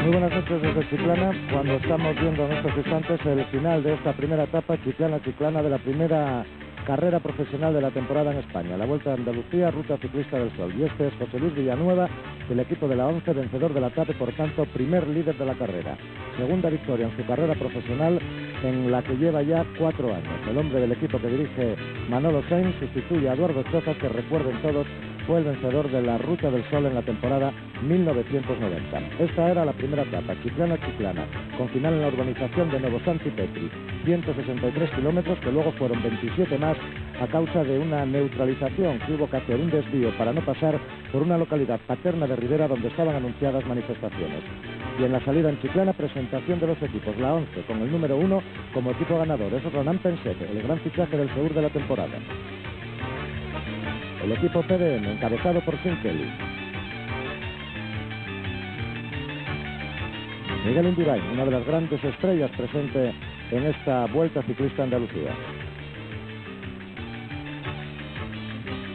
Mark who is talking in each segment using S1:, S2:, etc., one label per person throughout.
S1: Muy buenas noches desde Chiclana, cuando estamos viendo en estos instantes el final de esta primera etapa Chiclana de la primera carrera profesional de la temporada en España, la Vuelta a Andalucía, Ruta Ciclista del Sol. Y este es José Luis Villanueva, del equipo de la ONCE, vencedor de la etapa y por tanto primer líder de la carrera. Segunda victoria en su carrera profesional, en la que lleva ya 4 años. El hombre del equipo que dirige Manolo Sainz sustituye a Eduardo Choza, que recuerden todos fue el vencedor de la Ruta del Sol en la temporada 1990. Esta era la primera etapa, Chiclana, con final en la urbanización de Novo Santi Petri, 163 kilómetros, que luego fueron 27 más a causa de una neutralización que hubo que hacer, un desvío para no pasar por una localidad paterna de Ribera donde estaban anunciadas manifestaciones. Y en la salida en Chiclana, presentación de los equipos, la ONCE con el número 1 como equipo ganador, es Ronan Pensete, el gran fichaje del Seur de la temporada. El equipo PDM, encabezado por Sean Kelly. Miguel Indurain, una de las grandes estrellas presente en esta Vuelta Ciclista Andalucía.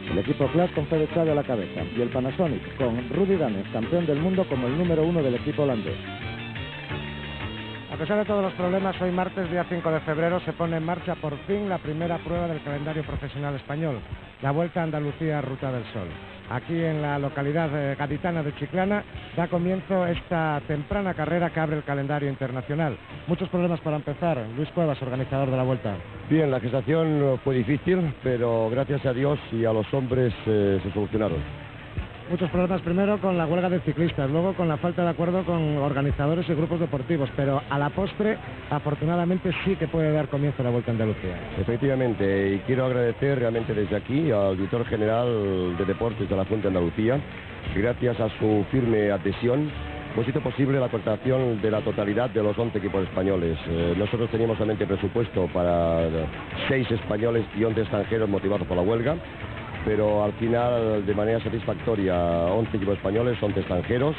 S1: El equipo Class con Fede Chávez a la cabeza. Y el Panasonic con Rudy Danes, campeón del mundo, como el número 1 del equipo holandés. A pesar de todos los problemas, hoy martes, día 5 de febrero, se pone en marcha por fin la primera prueba del calendario profesional español, la Vuelta a Andalucía Ruta del Sol. Aquí en la localidad gaditana de Chiclana da comienzo esta temprana carrera que abre el calendario internacional. Muchos problemas para empezar. Luis Cuevas, organizador de la Vuelta.
S2: Bien, la gestación fue difícil, pero gracias a Dios y a los hombres se solucionaron.
S1: Muchos problemas primero con la huelga de ciclistas, luego con la falta de acuerdo con organizadores y grupos deportivos, pero a la postre, afortunadamente, sí que puede dar comienzo a la Vuelta a Andalucía.
S2: Efectivamente, y quiero agradecer realmente desde aquí al director general de Deportes de la Junta de Andalucía. Gracias a su firme adhesión, pues hizo posible la contratación de la totalidad de los 11 equipos españoles. Nosotros teníamos solamente presupuesto para 6 españoles y 11 extranjeros motivados por la huelga, pero al final, de manera satisfactoria, 11 equipos españoles, 11 extranjeros,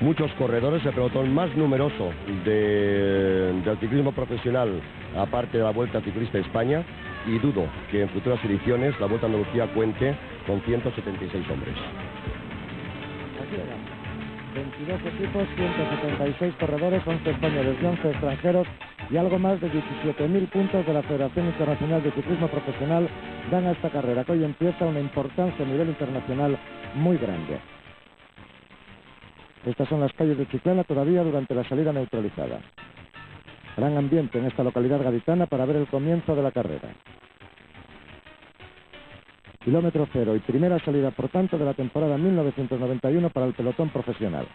S2: muchos corredores, el pelotón más numeroso del ciclismo profesional, aparte de la Vuelta Ciclista España, y dudo que en futuras ediciones la Vuelta a Andalucía cuente con 176 hombres.
S1: Así era. 22 equipos, 176 corredores, 11 españoles y 11 extranjeros, y algo más de 17.000 puntos de la Federación Internacional de Ciclismo Profesional dan a esta carrera, que hoy empieza una importancia a nivel internacional muy grande. Estas son las calles de Chiclana todavía durante la salida neutralizada. Gran ambiente en esta localidad gaditana para ver el comienzo de la carrera. Kilómetro cero y primera salida, por tanto, de la temporada 1991 para el pelotón profesional.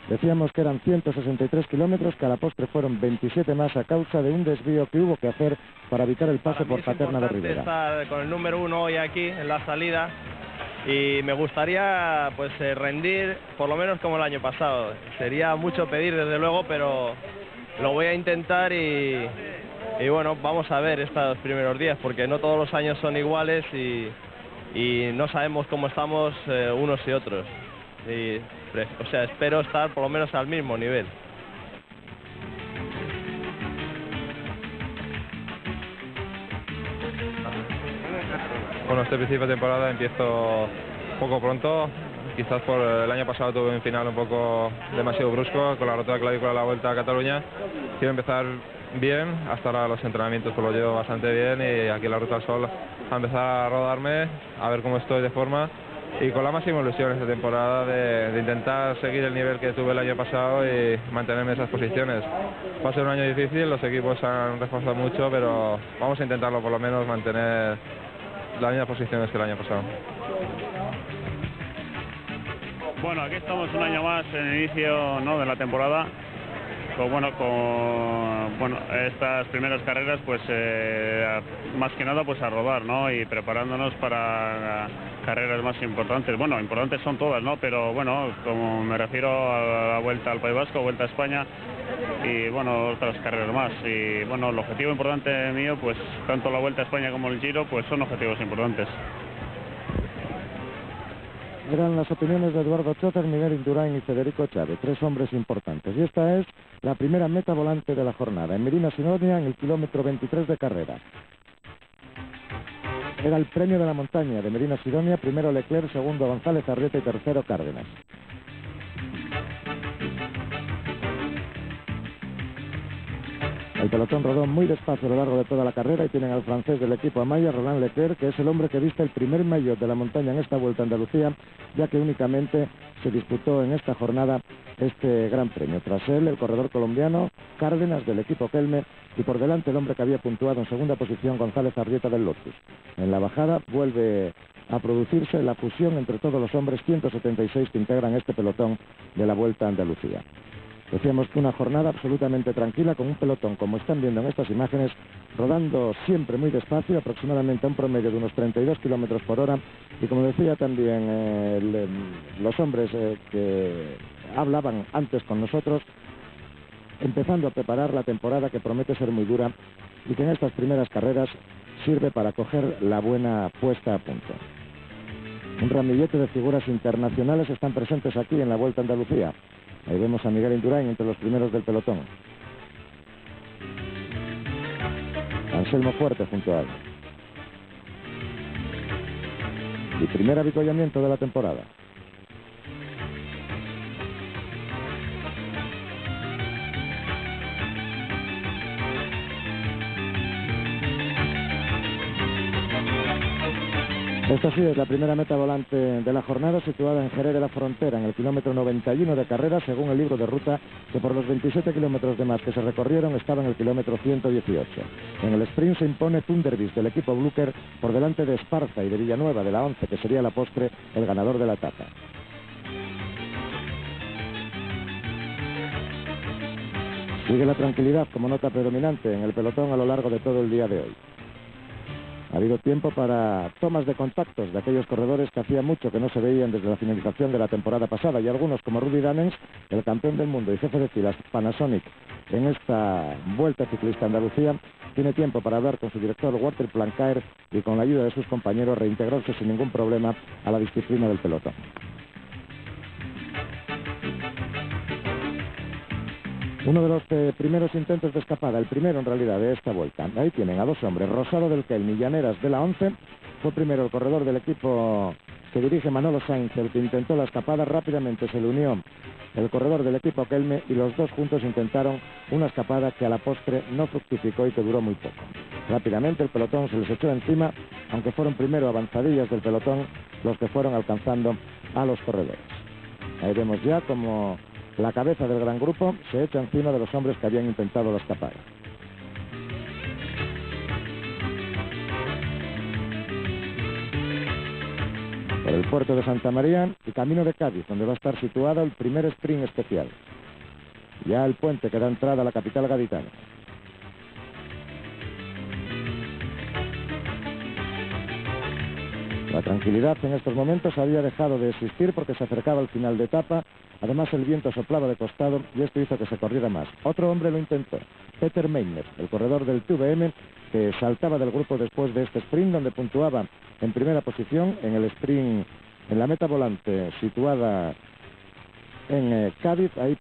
S1: Decíamos que eran 163 kilómetros, que a la postre fueron 27 más a causa de un desvío que hubo que hacer para evitar el paso por Paterna de Ribera.
S3: Estar con el número 1 hoy aquí en la salida y me gustaría pues rendir por lo menos como el año pasado. Sería mucho pedir desde luego, pero lo voy a intentar y bueno, vamos a ver estos primeros días, porque no todos los años son iguales y no sabemos cómo estamos unos y otros. O sea, espero estar por lo menos al mismo nivel.
S4: Bueno, este principio de temporada empiezo poco pronto. Quizás por el año pasado tuve un final un poco demasiado brusco con la rotura de clavícula de la Vuelta a Cataluña. Quiero empezar bien, hasta ahora los entrenamientos pues lo llevo bastante bien y aquí en la Ruta del Sol a empezar a rodarme, a ver cómo estoy de forma y con la máxima ilusión esta temporada de intentar seguir el nivel que tuve el año pasado y mantenerme en esas posiciones. Va a ser un año difícil, los equipos han reforzado mucho, pero vamos a intentarlo por lo menos mantener las mismas posiciones que el año pasado.
S5: Bueno, aquí estamos un año más en el inicio, ¿no?, de la temporada. Con estas primeras carreras, pues más que nada pues a rodar, ¿no?, y preparándonos para carreras más importantes. Bueno, importantes son todas, ¿no?, pero bueno, como me refiero a la Vuelta al País Vasco, Vuelta a España y bueno, otras carreras más. Y bueno, el objetivo importante mío, pues tanto la Vuelta a España como el Giro, pues son objetivos importantes.
S1: Eran las opiniones de Eduardo Choza, Miguel Indurain y Federico Chávez, 3 hombres importantes. Y esta es la primera meta volante de la jornada, en Medina Sidonia, en el kilómetro 23 de carrera. Era el premio de la montaña de Medina Sidonia, primero Leclerc, segundo González Arrieta y tercero Cárdenas. El pelotón rodó muy despacio a lo largo de toda la carrera y tienen al francés del equipo Amaya, Roland Leclerc, que es el hombre que viste el primer maillot de la montaña en esta Vuelta a Andalucía, ya que únicamente se disputó en esta jornada este gran premio. Tras él, el corredor colombiano Cárdenas del equipo Kelme y por delante el hombre que había puntuado en segunda posición, González Arrieta del Lotus. En la bajada vuelve a producirse la fusión entre todos los hombres 176 que integran este pelotón de la Vuelta a Andalucía. Decíamos que una jornada absolutamente tranquila con un pelotón, como están viendo en estas imágenes, rodando siempre muy despacio, aproximadamente a un promedio de unos 32 kilómetros por hora. Y como decía también los hombres que hablaban antes con nosotros, empezando a preparar la temporada que promete ser muy dura y que en estas primeras carreras sirve para coger la buena puesta a punto. Un ramillete de figuras internacionales están presentes aquí en la Vuelta a Andalucía. Ahí vemos a Miguel Indurain entre los primeros del pelotón. Anselmo Fuerte junto a él. Y primer avituallamiento de la temporada. Esta sí es la primera meta volante de la jornada, situada en Jerez de la Frontera, en el kilómetro 91 de carrera, según el libro de ruta, que por los 27 kilómetros de más que se recorrieron estaba en el kilómetro 118. En el sprint se impone Thunderbird del equipo Blucher por delante de Esparza y de Villanueva de la 11, que sería la postre el ganador de la etapa. Sigue la tranquilidad como nota predominante en el pelotón a lo largo de todo el día de hoy. Ha habido tiempo para tomas de contactos de aquellos corredores que hacía mucho que no se veían desde la finalización de la temporada pasada, y algunos como Rudy Danens, el campeón del mundo y jefe de filas Panasonic en esta Vuelta Ciclista Andalucía, tiene tiempo para hablar con su director Walter Plancaer y con la ayuda de sus compañeros reintegrarse sin ningún problema a la disciplina del pelotón. Uno de los primeros intentos de escapada, el primero en realidad de esta vuelta. Ahí tienen a dos hombres, Rosado del Kelme y Llaneras de la 11. Fue primero el corredor del equipo que dirige Manolo Sainz, el que intentó la escapada. Rápidamente se le unió el corredor del equipo Kelme y los dos juntos intentaron una escapada que a la postre no fructificó y que duró muy poco. Rápidamente el pelotón se les echó encima, aunque fueron primero avanzadillas del pelotón los que fueron alcanzando a los corredores. Ahí vemos ya como la cabeza del gran grupo se echa encima de los hombres que habían intentado la escapada. Por el puerto de Santa María y camino de Cádiz, donde va a estar situado el primer sprint especial. Ya el puente que da entrada a la capital gaditana. La tranquilidad en estos momentos había dejado de existir porque se acercaba al final de etapa. Además el viento soplaba de costado y esto hizo que se corriera más. Otro hombre lo intentó, Peter Meiner, el corredor del TVM, que saltaba del grupo después de este sprint, donde puntuaba en primera posición en el sprint, en la meta volante situada en Cádiz. Ahí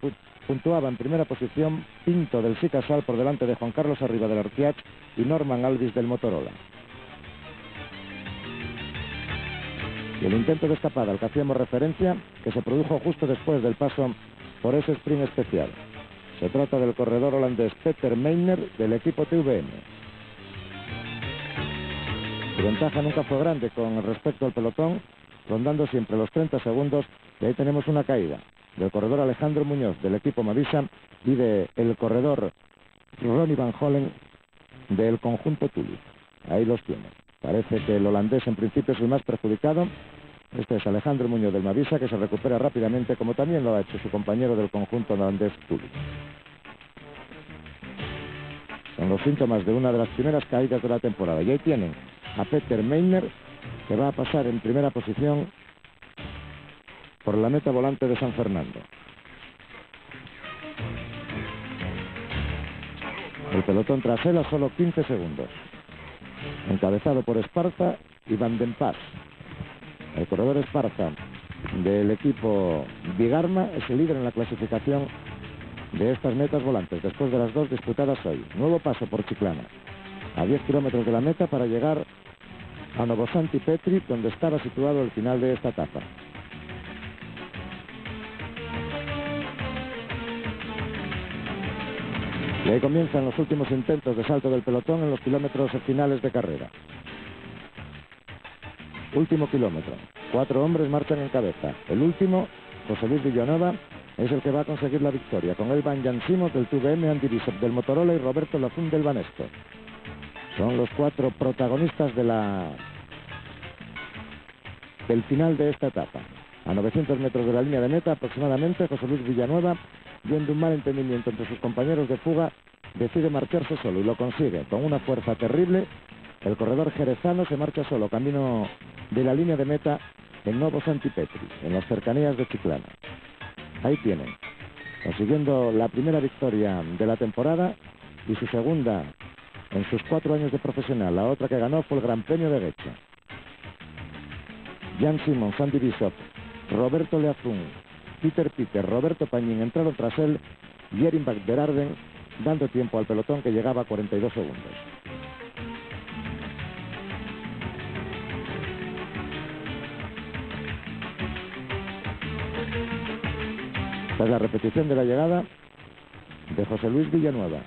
S1: puntuaba en primera posición Pinto del Sicasal por delante de Juan Carlos Arriba del Arquiach y Norman Alvis del Motorola. Y el intento de escapada al que hacíamos referencia, que se produjo justo después del paso por ese sprint especial. Se trata del corredor holandés Peter Meiner del equipo TVM. Su ventaja nunca fue grande con respecto al pelotón, rondando siempre los 30 segundos, y ahí tenemos una caída del corredor Alejandro Muñoz del equipo Mavisa y del corredor Ronnie Van Hollen del conjunto Tuli. Ahí los tiene. Parece que el holandés en principio es el más perjudicado. Este es Alejandro Muñoz del Mavisa, que se recupera rápidamente, como también lo ha hecho su compañero del conjunto holandés Tuli. Son los síntomas de una de las primeras caídas de la temporada. Y ahí tienen a Peter Meiner, que va a pasar en primera posición por la meta volante de San Fernando. El pelotón tras él a solo 15 segundos. Encabezado por Esparza y Van den Pas. El corredor Esparza del equipo Bigarma es el líder en la clasificación de estas metas volantes, después de las dos disputadas hoy. Nuevo paso por Chiclana, a 10 kilómetros de la meta para llegar a Novosanti Petri, donde estaba situado el final de esta etapa. Y ahí comienzan los últimos intentos de salto del pelotón en los kilómetros finales de carrera. Último kilómetro. 4 hombres marchan en cabeza. El último, José Luis Villanueva, es el que va a conseguir la victoria. Con él van Jan Simons del TVM, Andy Bishop del Motorola y Roberto Lafun del Banesto. Son los 4 protagonistas del final de esta etapa. A 900 metros de la línea de meta aproximadamente, José Luis Villanueva, viendo un mal entendimiento entre sus compañeros de fuga, decide marcharse solo y lo consigue. Con una fuerza terrible, el corredor jerezano se marcha solo camino de la línea de meta en Novo Santipetri, en las cercanías de Chiclana. Ahí tienen, consiguiendo la primera victoria de la temporada y su segunda en sus 4 años de profesional. La otra que ganó fue el Gran Premio de Guecho. Jan Simons, Andy Bishop, Roberto Leafun, Peter, Roberto Pañín entraron tras él y Erin Van der Arden, dando tiempo al pelotón que llegaba a 42 segundos. Esta es la repetición de la llegada de José Luis Villanueva,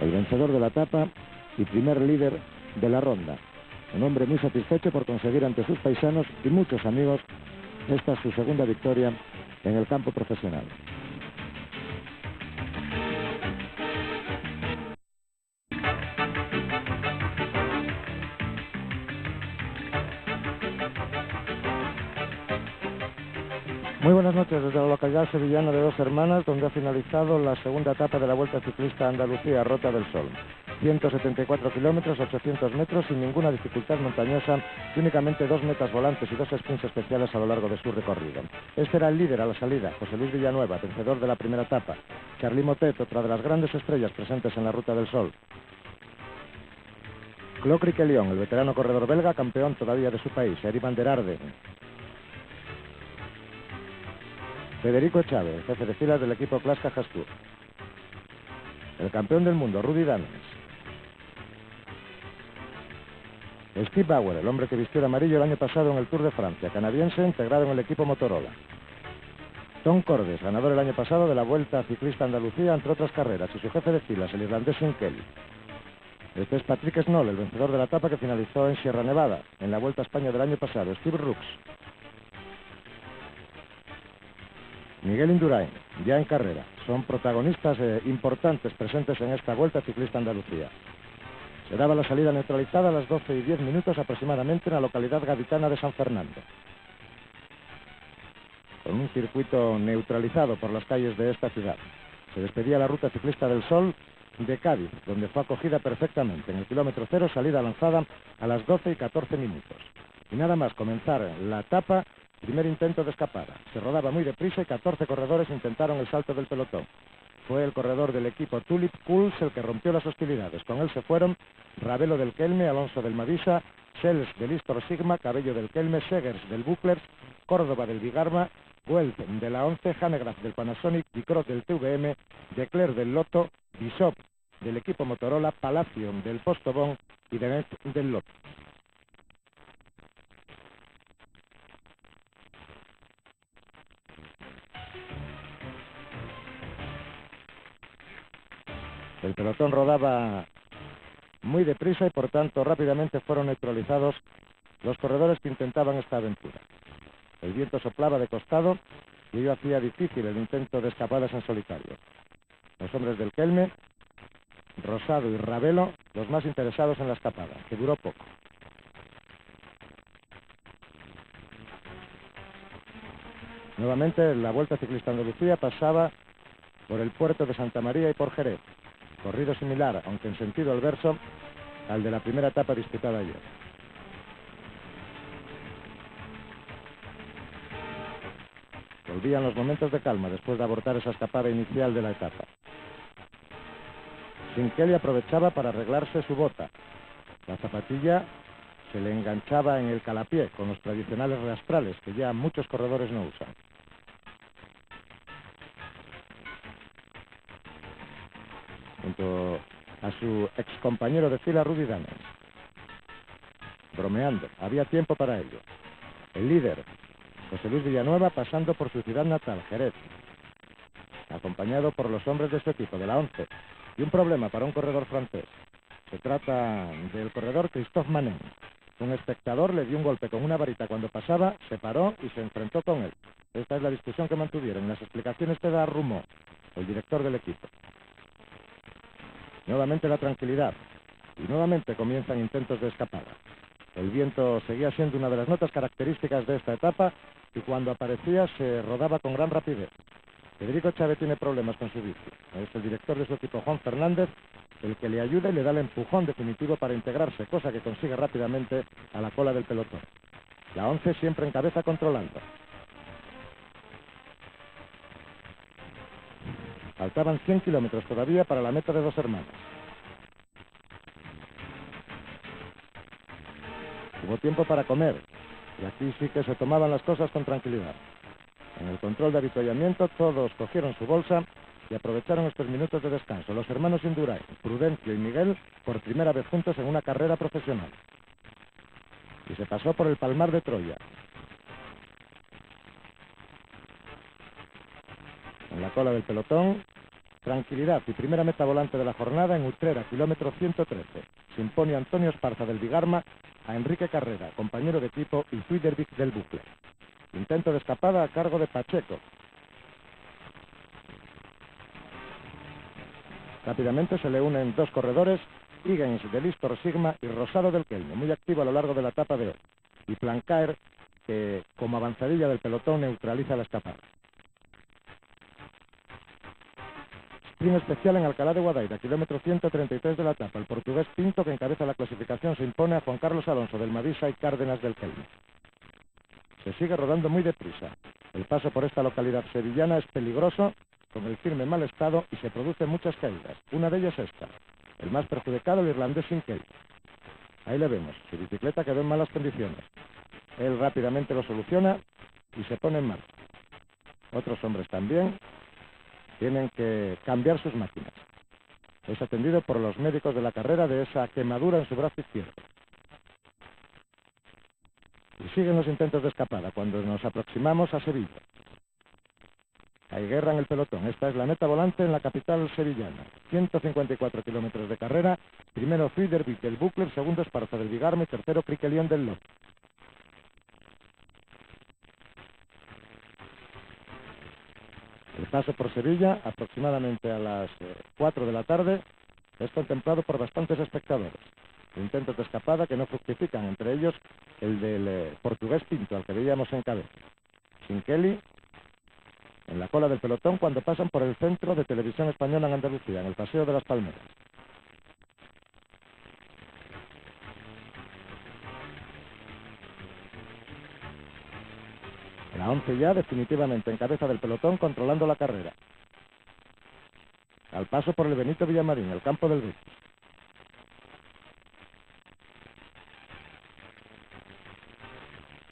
S1: el vencedor de la etapa y primer líder de la ronda. Un hombre muy satisfecho por conseguir ante sus paisanos y muchos amigos esta es su segunda victoria en el campo profesional. Muy buenas noches desde la localidad sevillana de Dos Hermanas, donde ha finalizado la segunda etapa de la Vuelta Ciclista a Andalucía, Rota del Sol. 174 kilómetros, 800 metros, sin ninguna dificultad montañosa y únicamente 2 metas volantes y 2 sprints especiales a lo largo de su recorrido. Este era el líder a la salida, José Luis Villanueva, vencedor de la primera etapa. Charly Motet, otra de las grandes estrellas presentes en la Ruta del Sol. Claude Criquelion, el veterano corredor belga, campeón todavía de su país. Erin Van der Arden. Federico Chávez, jefe de filas del equipo Clasca Jastur. El campeón del mundo, Rudy Danes. Steve Bauer, el hombre que vistió de amarillo el año pasado en el Tour de Francia, canadiense, integrado en el equipo Motorola. Tom Cordes, ganador el año pasado de la Vuelta Ciclista a Andalucía, entre otras carreras, y su jefe de filas, el irlandés Sean Kelly. Este es Patrick Snoll, el vencedor de la etapa que finalizó en Sierra Nevada, en la Vuelta a España del año pasado. Steve Rooks. Miguel Indurain, ya en carrera. Son protagonistas importantes presentes en esta Vuelta Ciclista a Andalucía. Se daba la salida neutralizada a las 12:10 aproximadamente en la localidad gaditana de San Fernando. Con un circuito neutralizado por las calles de esta ciudad. Se despedía la Ruta Ciclista del Sol de Cádiz, donde fue acogida perfectamente. En el kilómetro 0, salida lanzada a las 12:14. Y nada más comenzar la etapa, primer intento de escapada. Se rodaba muy deprisa y 14 corredores intentaron el salto del pelotón. Fue el corredor del equipo Tulip Kuls el que rompió las hostilidades. Con él se fueron Ravelo del Kelme, Alonso del Mavisa, Sels del Istor Sigma, Cabello del Kelme, Segers del Bucklers, Córdoba del Bigarma, Guelph de la 11, Hanegraaff del Panasonic, Dicrot del TVM, Declerc del Lotto, Bishop del equipo Motorola, Palacio del Postobón y Denet del Lotto. El pelotón rodaba muy deprisa y por tanto rápidamente fueron neutralizados los corredores que intentaban esta aventura. El viento soplaba de costado y ello hacía difícil el intento de escapadas en solitario. Los hombres del Kelme, Rosado y Ravelo, los más interesados en la escapada, que duró poco. Nuevamente la Vuelta Ciclista a Andalucía pasaba por el puerto de Santa María y por Jerez. Corrido similar, aunque en sentido adverso, al de la primera etapa disputada ayer. Volvían los momentos de calma después de abortar esa escapada inicial de la etapa. Sean Kelly aprovechaba para arreglarse su bota. La zapatilla se le enganchaba en el calapié con los tradicionales rastrales que ya muchos corredores no usan. Junto a su excompañero de fila Rudy Danes. Bromeando, había tiempo para ello. El líder, José Luis Villanueva, pasando por su ciudad natal, Jerez, acompañado por los hombres de su equipo, de la 11, Y un problema para un corredor francés. Se trata del corredor Christophe Manen. Un espectador le dio un golpe con una varita cuando pasaba, se paró y se enfrentó con él. Esta es la discusión que mantuvieron. Las explicaciones te da Rumó, el director del equipo. Nuevamente la tranquilidad. Y nuevamente comienzan intentos de escapada. El viento seguía siendo una de las notas características de esta etapa y cuando aparecía se rodaba con gran rapidez. Federico Chávez tiene problemas con su bici. Es el director de su equipo, Juan Fernández, el que le ayuda y le da el empujón definitivo para integrarse, cosa que consigue rápidamente a la cola del pelotón. La 11 siempre en cabeza controlando. Faltaban 100 kilómetros todavía para la meta de Dos Hermanas. Hubo tiempo para comer y aquí sí que se tomaban las cosas con tranquilidad. En el control de avituallamiento todos cogieron su bolsa y aprovecharon estos minutos de descanso. Los hermanos Indurain, Prudencio y Miguel, por primera vez juntos en una carrera profesional. Y se pasó por el Palmar de Troya. En la cola del pelotón, tranquilidad y primera meta volante de la jornada en Utrera, kilómetro 113. Se impone Antonio Esparza del Bigarma a Enrique Carrera, compañero de equipo y Friedrich del Bucle. Intento de escapada a cargo de Pacheco. Rápidamente se le unen dos corredores, Higgins del Istor Sigma y Rosado del Kelme, muy activo a lo largo de la etapa de hoy. Y Plancaer, que como avanzadilla del pelotón neutraliza la escapada. Sprint especial en Alcalá de Guadaira, kilómetro 133 de la etapa. El portugués Pinto, que encabeza la clasificación, se impone a Juan Carlos Alonso del Madisa y Cárdenas del Kelme. Se sigue rodando muy deprisa. El paso por esta localidad sevillana es peligroso, con el firme en mal estado y se producen muchas caídas. Una de ellas esta. El más perjudicado, el irlandés Sinkey. Ahí le vemos. Su bicicleta quedó en malas condiciones. Él rápidamente lo soluciona y se pone en marcha. Otros hombres también tienen que cambiar sus máquinas. Es atendido por los médicos de la carrera de esa quemadura en su brazo izquierdo. Y siguen los intentos de escapada cuando nos aproximamos a Sevilla. Hay guerra en el pelotón. Esta es la meta volante en la capital sevillana. 154 kilómetros de carrera. Primero Friedrich del Buckler, segundo Esparza del Bigarme, tercero Criquelión del Lot. El paso por Sevilla, aproximadamente a las 4 de la tarde, es contemplado por bastantes espectadores. Intentos de escapada que no fructifican, entre ellos el del portugués Pinto, al que veíamos en cabeza. Sinkeli en la cola del pelotón cuando pasan por el centro de Televisión Española en Andalucía, en el Paseo de las Palmeras. La 11 ya definitivamente en cabeza del pelotón, controlando la carrera. Al paso por el Benito Villamarín, el campo del Ritz.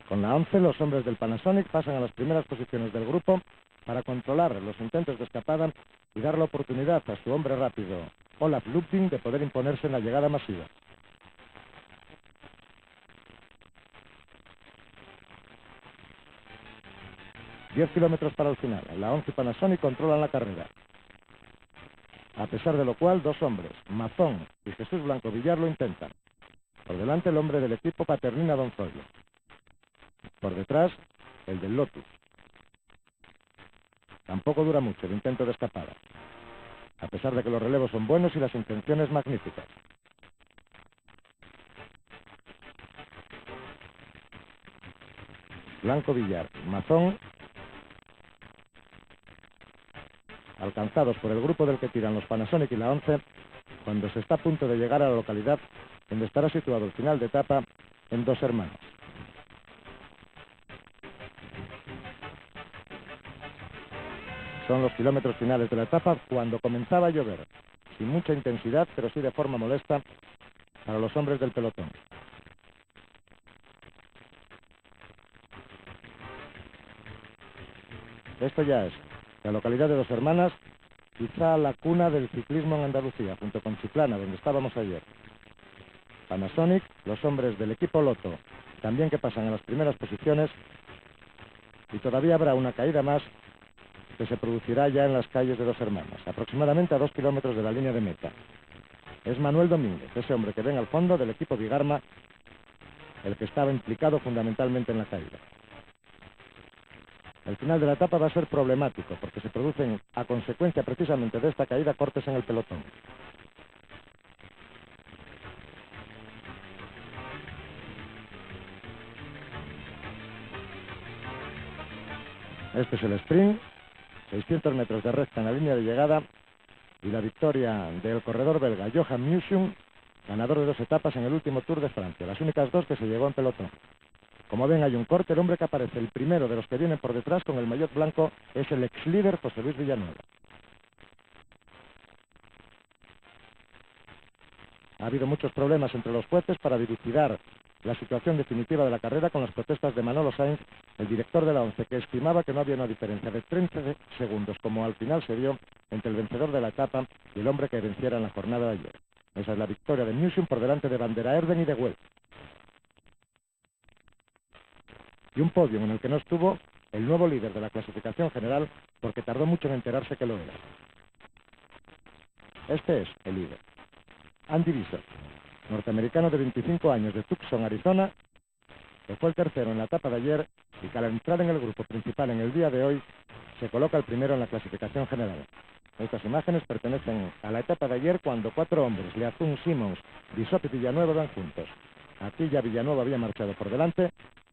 S1: Con la 11 los hombres del Panasonic pasan a las primeras posiciones del grupo para controlar los intentos de escapada y dar la oportunidad a su hombre rápido, Olaf Lupin, de poder imponerse en la llegada masiva. ...10 kilómetros para el final. La 11 Panasonic controlan la carrera. A pesar de lo cual, dos hombres, Mazón y Jesús Blanco Villar, lo intentan. Por delante el hombre del equipo Paternina Donzoglio. Por detrás, el del Lotus. Tampoco dura mucho el intento de escapada, a pesar de que los relevos son buenos y las intenciones magníficas. Blanco Villar, Mazón, alcanzados por el grupo del que tiran los Panasonic y la 11, cuando se está a punto de llegar a la localidad donde estará situado el final de etapa en Dos Hermanas. Son los kilómetros finales de la etapa cuando comenzaba a llover, sin mucha intensidad, pero sí de forma molesta para los hombres del pelotón. Esto ya es la localidad de Dos Hermanas, quizá la cuna del ciclismo en Andalucía, junto con Chiclana, donde estábamos ayer. Panasonic, los hombres del equipo Loto, también que pasan a las primeras posiciones, y todavía habrá una caída más que se producirá ya en las calles de Dos Hermanas, aproximadamente a 2 kilómetros de la línea de meta. Es Manuel Domínguez, ese hombre que ven al fondo del equipo Bigarma, el que estaba implicado fundamentalmente en la caída. El final de la etapa va a ser problemático porque se producen a consecuencia precisamente de esta caída cortes en el pelotón. Este es el sprint, 600 metros de recta en la línea de llegada y la victoria del corredor belga Johan Museum, ganador de 2 etapas en el último Tour de Francia, las únicas 2 que se llegó en pelotón. Como ven, hay un corte, el hombre que aparece, el primero de los que vienen por detrás con el maillot blanco, es el ex líder José Luis Villanueva. Ha habido muchos problemas entre los jueces para dilucidar la situación definitiva de la carrera con las protestas de Manolo Sainz, el director de la ONCE, que estimaba que no había una diferencia de 30 segundos, como al final se dio, entre el vencedor de la etapa y el hombre que venciera en la jornada de ayer. Esa es la victoria de Museum por delante de Van der Aerden y de Welf. Y un podio en el que no estuvo el nuevo líder de la clasificación general porque tardó mucho en enterarse que lo era. Este es el líder. Andy Bishop, norteamericano de 25 años de Tucson, Arizona, que fue el tercero en la etapa de ayer y que al entrar en el grupo principal en el día de hoy se coloca el primero en la clasificación general. Estas imágenes pertenecen a la etapa de ayer cuando 4 hombres, Leazun, Simmons, Bishop y Villanueva van juntos. Aquí ya Villanueva había marchado por delante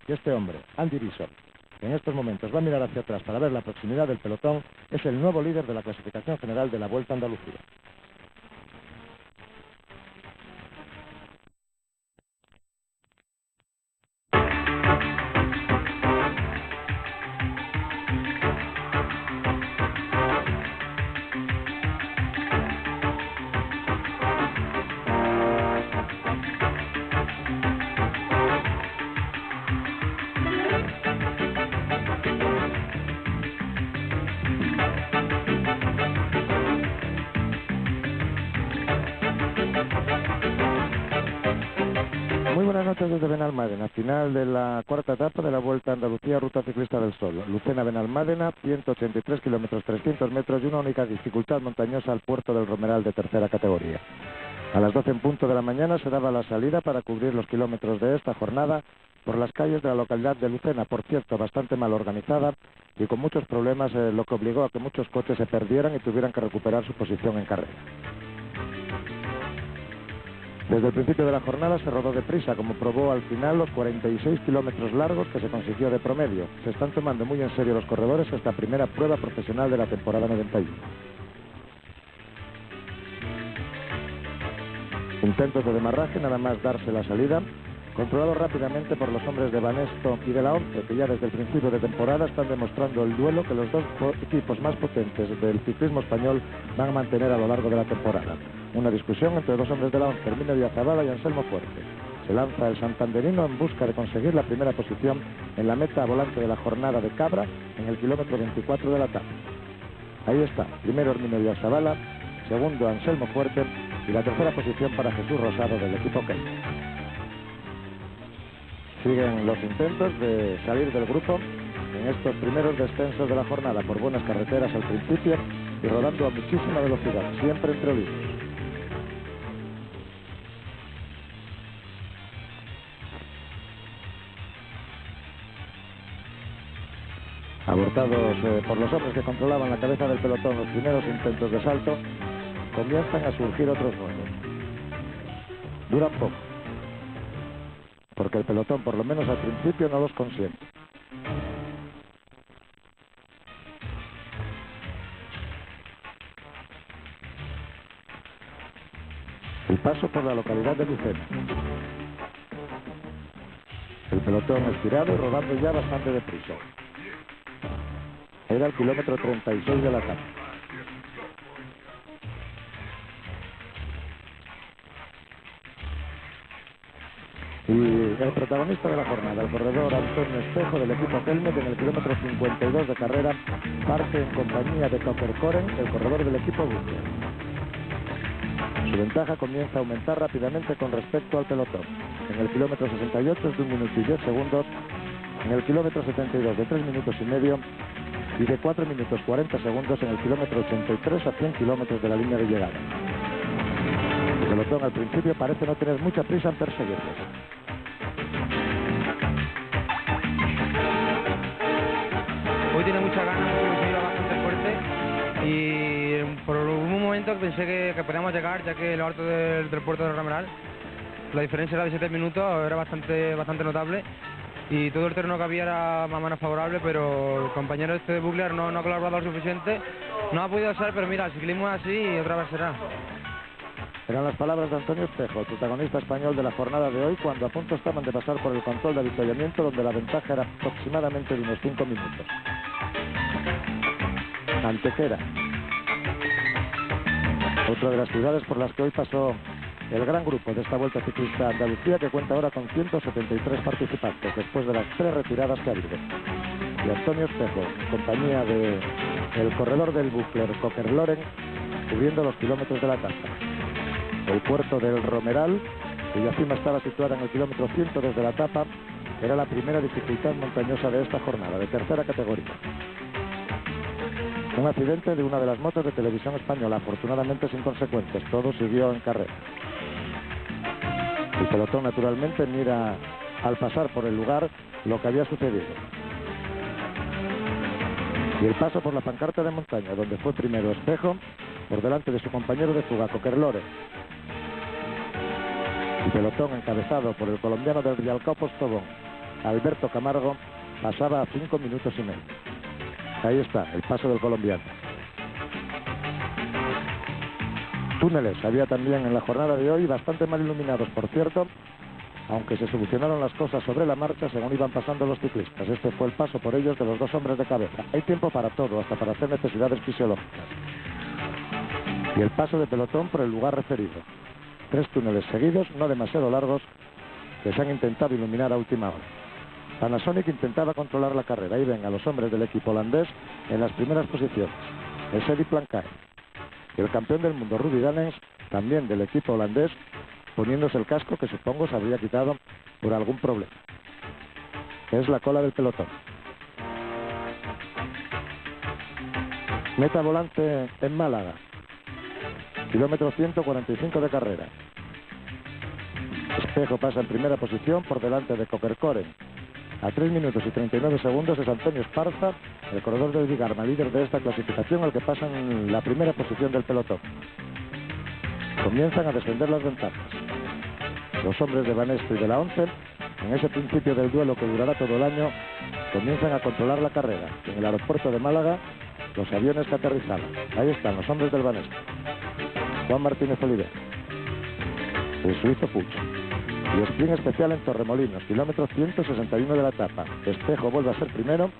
S1: y este hombre, Andy Bishop, que en estos momentos va a mirar hacia atrás para ver la proximidad del pelotón, es el nuevo líder de la clasificación general de la Vuelta a Andalucía. Muy buenas noches desde Benalmádena, final de la cuarta etapa de la Vuelta a Andalucía, Ruta Ciclista del Sol. Lucena Benalmádena, 183 kilómetros, 300 metros y una única dificultad montañosa al puerto del Romeral de tercera categoría. A las 12 en punto de la mañana se daba la salida para cubrir los kilómetros de esta jornada por las calles de la localidad de Lucena, por cierto, bastante mal organizada y con muchos problemas, lo que obligó a que muchos coches se perdieran y tuvieran que recuperar su posición en carrera. Desde el principio de la jornada se rodó deprisa, como probó al final los 46 kilómetros largos que se consiguió de promedio. Se están tomando muy en serio los corredores esta primera prueba profesional de la temporada 91. Intentos de demarraje, nada más darse la salida, controlado rápidamente por los hombres de Banesto y de la ONCE, que ya desde el principio de temporada están demostrando el duelo que los dos equipos más potentes del ciclismo español van a mantener a lo largo de la temporada. Una discusión entre 2 hombres de la ONCE, Herminio Díaz-Zabala y Anselmo Fuerte. Se lanza el santanderino en busca de conseguir la primera posición en la meta a volante de la jornada de Cabra en el kilómetro 24 de la etapa. Ahí está, primero Herminio Díaz-Zabala, segundo Anselmo Fuerte y la tercera posición para Jesús Rosado del equipo Kelme. Siguen los intentos de salir del grupo en estos primeros descensos de la jornada por buenas carreteras al principio y rodando a muchísima velocidad, siempre entre olivos. Abortados por los hombres que controlaban la cabeza del pelotón los primeros intentos de salto, comienzan a surgir otros nuevos. Duran poco, porque el pelotón, por lo menos al principio, no los consiente. El paso por la localidad de Lucena. El pelotón estirado y rodando ya bastante deprisa. Era el kilómetro 36 de la etapa. Y el protagonista de la jornada, el corredor Antonio Espejo del equipo Helmet, en el kilómetro 52 de carrera, parte en compañía de Cocker Coren, el corredor del equipo Bunker. Su ventaja comienza a aumentar rápidamente con respecto al pelotón. En el kilómetro 68 es de 1 minuto y 10 segundos, en el kilómetro 72 de 3 minutos y medio, y de 4 minutos 40 segundos en el kilómetro 83 a 100 kilómetros de la línea de llegada. El pelotón al principio parece no tener mucha prisa en perseguirles.
S6: Hoy tiene muchas ganas, porque iba bastante fuerte y por un momento pensé que podíamos llegar, ya que lo alto del puerto del Romeral, la diferencia era de 7 minutos, era bastante notable y todo el terreno que había era más o menos favorable, pero el compañero de Bugler no ha colaborado lo suficiente, no ha podido ser, pero mira, el ciclismo es así y otra vez será.
S1: Eran las palabras de Antonio Espejo, el protagonista español de la jornada de hoy, cuando a punto estaban de pasar por el control de avituallamiento, donde la ventaja era aproximadamente de unos 5 minutos. Antequera, otra de las ciudades por las que hoy pasó el gran grupo de esta Vuelta Ciclista a Andalucía, que cuenta ahora con 173 participantes, después de las 3 retiradas que ha habido. Y Antonio Espejo, en compañía del corredor del Bugler, Cocker Loren, cubriendo los kilómetros de la etapa. El puerto del Romeral, cuya cima estaba situada en el kilómetro 100 desde la etapa, era la primera dificultad montañosa de esta jornada, de tercera categoría. Un accidente de una de las motos de Televisión Española, afortunadamente sin consecuencias, todo siguió en carrera. El pelotón naturalmente mira al pasar por el lugar lo que había sucedido. Y el paso por la pancarta de montaña, donde fue primero Espejo, por delante de su compañero de fuga, Cocker Loren. El pelotón encabezado por el colombiano del Rialcao Postobón, Alberto Camargo, pasaba a 5 minutos y medio. Ahí está, el paso del colombiano. Túneles había también en la jornada de hoy, bastante mal iluminados, por cierto, aunque se solucionaron las cosas sobre la marcha según iban pasando los ciclistas. Este fue el paso por ellos de los 2 hombres de cabeza. Hay tiempo para todo, hasta para hacer necesidades fisiológicas. Y el paso de pelotón por el lugar referido. 3 túneles seguidos, no demasiado largos, que se han intentado iluminar a última hora. Panasonic intentaba controlar la carrera. Ahí ven a los hombres del equipo holandés en las primeras posiciones. Es Eddie Plankaert. Y el campeón del mundo, Rudy Danens, también del equipo holandés, poniéndose el casco que supongo se habría quitado por algún problema. Es la cola del pelotón. Meta volante en Málaga. Kilómetro 145 de carrera. Espejo pasa en primera posición por delante de Cocker Loren. A 3 minutos y 39 segundos es Antonio Esparza, el corredor del Vigarma, líder de esta clasificación, al que pasa en la primera posición del pelotón. Comienzan a descender las ventajas. Los hombres de Banesto y de la ONCE, en ese principio del duelo que durará todo el año, comienzan a controlar la carrera. En el aeropuerto de Málaga, los aviones que aterrizaban. Ahí están los hombres del Banesto. Juan Martínez Oliver, el suizo Puig. Y sprint especial en Torremolinos, kilómetro 161 de la etapa. Espejo vuelve a ser primero,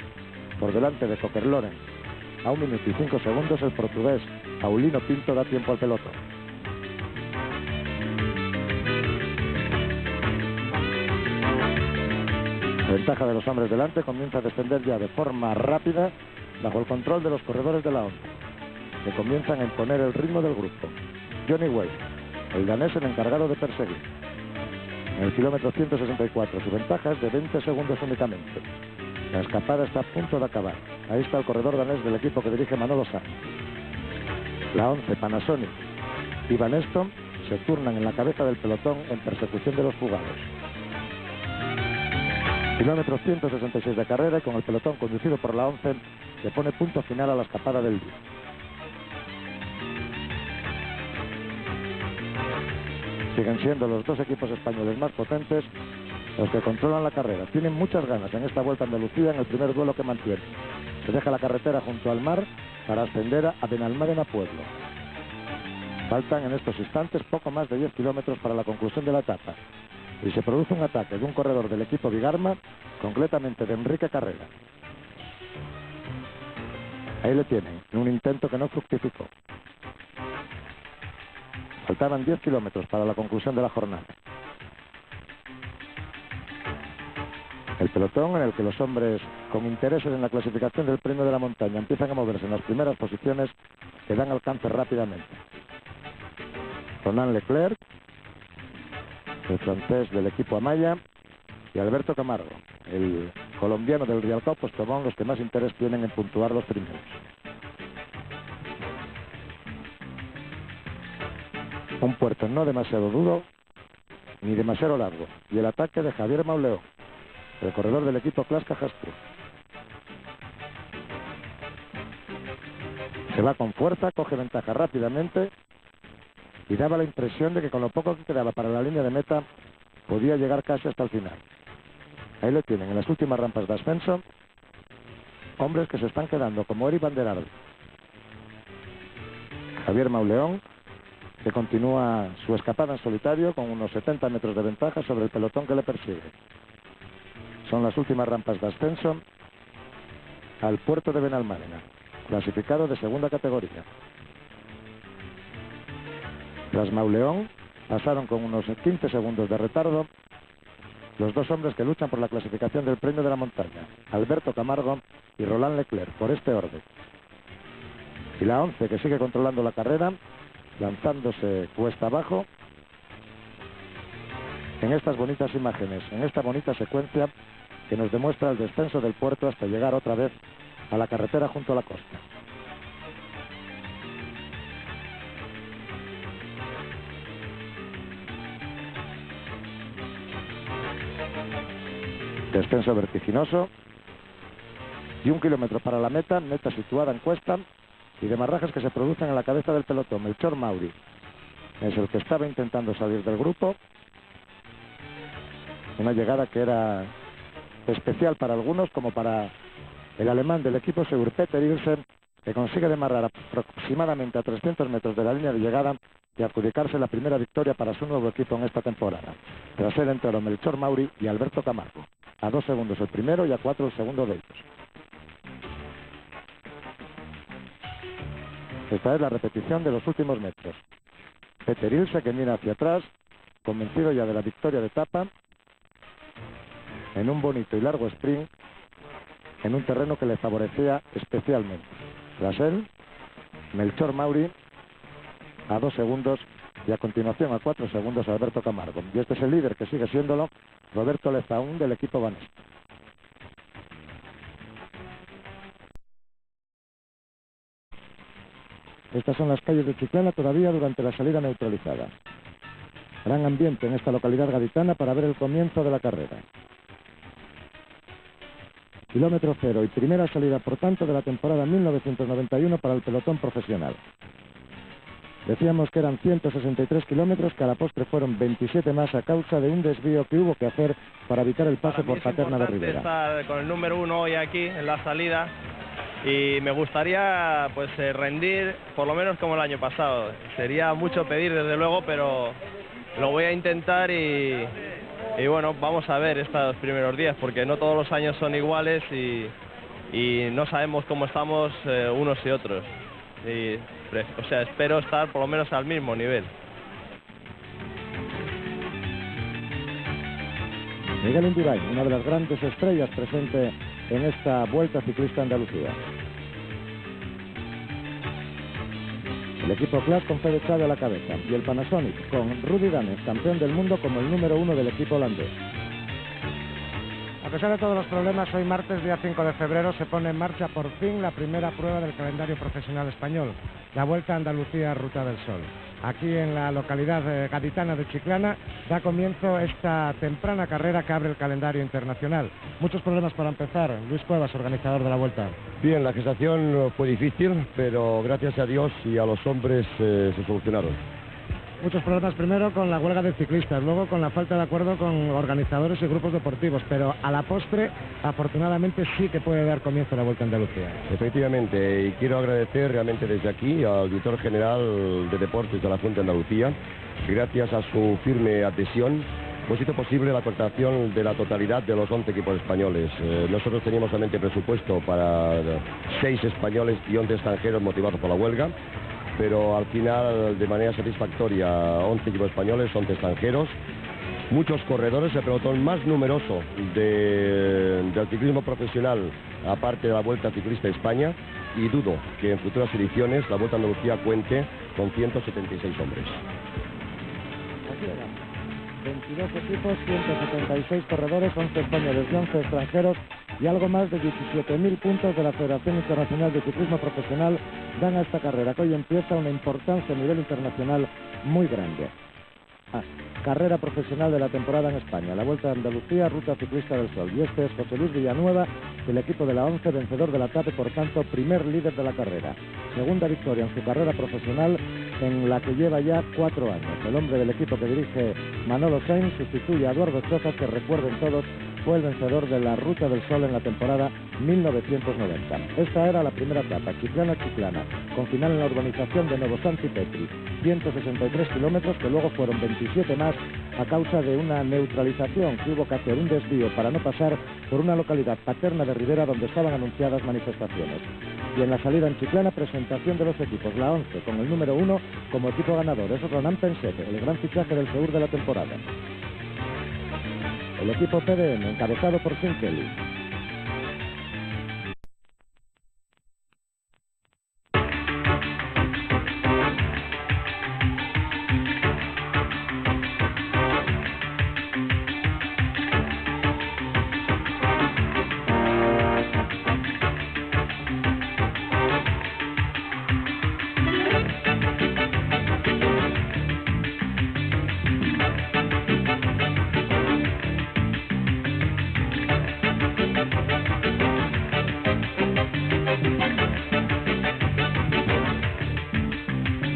S1: por delante de Cocker Loren. A 1 minuto y 5 segundos el portugués Paulino Pinto da tiempo al pelotón. La ventaja de los hombres delante comienza a descender ya de forma rápida bajo el control de los corredores de la ONU, que comienzan a imponer el ritmo del grupo. Johnny Way, el danés, el encargado de perseguir. En el kilómetro 164 su ventaja es de 20 segundos únicamente. La escapada está a punto de acabar. Ahí está el corredor danés del equipo que dirige Manolo Sanz. La ONCE, Panasonic y Banesto se turnan en la cabeza del pelotón en persecución de los fugados. Kilómetro 166 de carrera y con el pelotón conducido por la ONCE se pone punto final a la escapada del día. Siguen siendo los 2 equipos españoles más potentes los que controlan la carrera. Tienen muchas ganas en esta Vuelta a Andalucía, en el primer duelo que mantienen. Se deja la carretera junto al mar para ascender a Benalmádena Pueblo. Faltan en estos instantes poco más de 10 kilómetros para la conclusión de la etapa. Y se produce un ataque de un corredor del equipo Vigarma, concretamente de Enrique Carrera. Ahí le tienen, en un intento que no fructificó. Faltaban 10 kilómetros para la conclusión de la jornada. El pelotón, en el que los hombres con intereses en la clasificación del premio de la montaña empiezan a moverse en las primeras posiciones, que dan alcance rápidamente. Ronan Leclerc, el francés del equipo Amaya, y Alberto Camargo, el colombiano del Rialcó, pues son los que más interés tienen en puntuar los primeros. Un puerto no demasiado duro ni demasiado largo, y el ataque de Javier Mauleón, el corredor del equipo Clas Cajastro. Se va con fuerza, coge ventaja rápidamente y daba la impresión de que con lo poco que quedaba para la línea de meta podía llegar casi hasta el final. Ahí lo tienen, en las últimas rampas de ascenso, hombres que se están quedando, como Eric Van der Arde. Javier Mauleón, que continúa su escapada en solitario con unos 70 metros de ventaja sobre el pelotón que le persigue. Son las últimas rampas de ascenso al puerto de Benalmádena, clasificado de segunda categoría. Tras Mauleón pasaron con unos 15 segundos de retardo los dos hombres que luchan por la clasificación del premio de la montaña, Alberto Camargo y Roland Leclerc, por este orden. Y la 11, que sigue controlando la carrera, lanzándose cuesta abajo en estas bonitas imágenes, en esta bonita secuencia que nos demuestra el descenso del puerto hasta llegar otra vez a la carretera junto a la costa. Descenso vertiginoso y 1 kilómetro para la meta situada en cuesta, y demarrajes que se producen en la cabeza del pelotón. Melchor Mauri es el que estaba intentando salir del grupo, una llegada que era especial para algunos, como para el alemán del equipo Seur Peter Ilsen, que consigue demarrar aproximadamente a 300 metros de la línea de llegada y adjudicarse la primera victoria para su nuevo equipo en esta temporada. Tras él entraron Melchor Mauri y Alberto Camargo, a 2 segundos el primero y a 4 el segundo de ellos. Esta es la repetición de los últimos metros. Peter Ilse, que mira hacia atrás, convencido ya de la victoria de etapa, en un bonito y largo sprint, en un terreno que le favorecía especialmente. Tras él, Melchor Mauri, a 2 segundos, y a continuación a 4 segundos Alberto Camargo. Y este es el líder, que sigue siéndolo, Roberto Lezaún, del equipo Banesta. Estas son las calles de Chiclana todavía durante la salida neutralizada. Gran ambiente en esta localidad gaditana para ver el comienzo de la carrera. Kilómetro cero y primera salida, por tanto, de la temporada 1991 para el pelotón profesional. Decíamos que eran 163 kilómetros, que a la postre fueron 27 más a causa de un desvío que hubo que hacer para evitar el paso por Paterna de Ribera.
S3: Estar con el número 1 hoy aquí en la salida, y me gustaría pues rendir por lo menos como el año pasado. Sería mucho pedir, desde luego, pero lo voy a intentar y bueno, vamos a ver estos primeros días, porque no todos los años son iguales y no sabemos cómo estamos unos y otros. O sea, espero estar por lo menos al mismo nivel.
S1: Miguel Indurain, una de las grandes estrellas presente en esta Vuelta Ciclista Andalucía. El equipo Clas con Fede Chávez a la cabeza, y el Panasonic con Rudy Danes, campeón del mundo, como el número 1 del equipo holandés. A pesar de todos los problemas, hoy martes, día 5 de febrero, se pone en marcha por fin la primera prueba del calendario profesional español, la Vuelta a Andalucía Ruta del Sol. Aquí en la localidad gaditana de Chiclana da comienzo esta temprana carrera que abre el calendario internacional. Muchos problemas para empezar. Luis Cuevas, organizador de la Vuelta.
S2: Bien, la gestación fue difícil, pero gracias a Dios y a los hombres se solucionaron.
S1: Muchos problemas, primero con la huelga de ciclistas, luego con la falta de acuerdo con organizadores y grupos deportivos, pero a la postre, afortunadamente, sí que puede dar comienzo a la Vuelta a Andalucía.
S2: Efectivamente, y quiero agradecer realmente desde aquí al director general de Deportes de la Junta de Andalucía. Gracias a su firme adhesión, hemos hecho posible la contratación de la totalidad de los 11 equipos españoles. Nosotros teníamos solamente presupuesto para 6 españoles y 11 extranjeros motivados por la huelga, pero al final, de manera satisfactoria, 11 equipos españoles, 11 extranjeros, muchos corredores, el pelotón más numeroso del ciclismo profesional, aparte de la Vuelta Ciclista de España, y dudo que en futuras ediciones la Vuelta a Andalucía cuente con 176 hombres.
S1: Aquí era. 22 equipos, 176 corredores, 11 españoles y 11 extranjeros, y algo más de 17.000 puntos de la Federación Internacional de Ciclismo Profesional dan a esta carrera, que hoy empieza una importancia a nivel internacional muy grande. Carrera profesional de la temporada en España, la Vuelta de Andalucía, Ruta Ciclista del Sol. Y este es José Luis Villanueva, del equipo de la ONCE, vencedor de la etapa y por tanto primer líder de la carrera. Segunda victoria en su carrera profesional, en la que lleva ya 4 años. El hombre del equipo que dirige Manolo Sainz sustituye a Eduardo Chozas, que recuerden todos fue el vencedor de la Ruta del Sol en la temporada 1990. Esta era la primera etapa, Chiclana, con final en la urbanización de Novo Santi Petri, 163 kilómetros, que luego fueron 27 más a causa de una neutralización, que hubo que hacer un desvío para no pasar por una localidad paterna de Ribera donde estaban anunciadas manifestaciones. Y en la salida en Chiclana, presentación de los equipos, la ONCE con el número 1 como equipo ganador, es Ronan Pensete, el gran fichaje del Seur de la temporada. El equipo PDM, encabezado por Sean Kelly.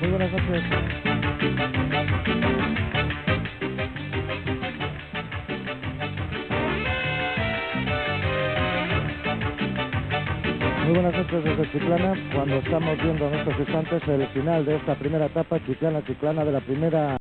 S1: Buenas noches. Muy buenas noches desde Chiclana, cuando estamos viendo en estos instantes el final de esta primera etapa, Chiclana de la primera